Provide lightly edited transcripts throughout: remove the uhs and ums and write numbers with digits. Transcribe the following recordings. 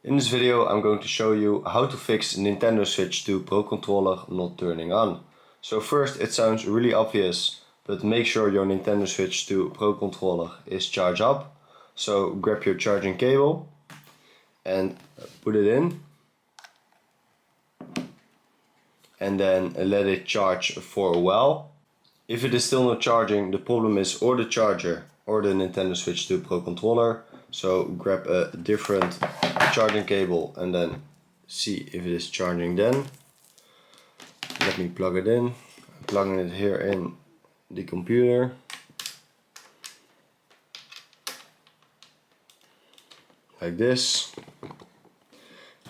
In this video I'm going to show you how to fix Nintendo Switch 2 Pro Controller not turning on. So first, it sounds really obvious, but make sure your Nintendo Switch 2 Pro Controller is charged up. So grab your charging cable and put it in. And then let it charge for a while. If it is still not charging, the problem is or the charger or the Nintendo Switch 2 Pro Controller. So grab a different charging cable and then see if it is charging then. Let me plug it in. I'm plugging it here in the computer. Like this.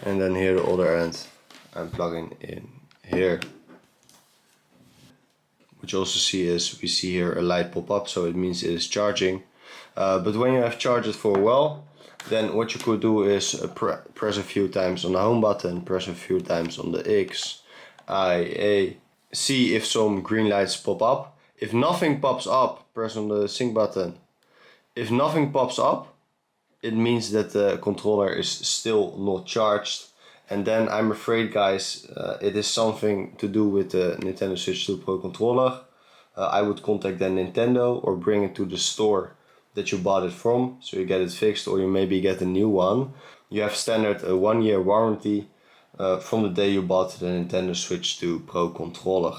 And then here the other end I'm plugging in here. What you also see is we see here a light pop up, so it means it is charging. But when you have charged it for a while, then what you could do is press a few times on the home button, press a few times on the X, I, A, see if some green lights pop up. If nothing pops up, press on the sync button. If nothing pops up, it means that the controller is still not charged. And then I'm afraid, guys, it is something to do with the Nintendo Switch 2 Pro Controller. I would contact then Nintendo or bring it to the store that you bought it from, so you get it fixed, or you maybe get a new one. You have standard a 1-year warranty from the day you bought the Nintendo Switch 2 Pro Controller.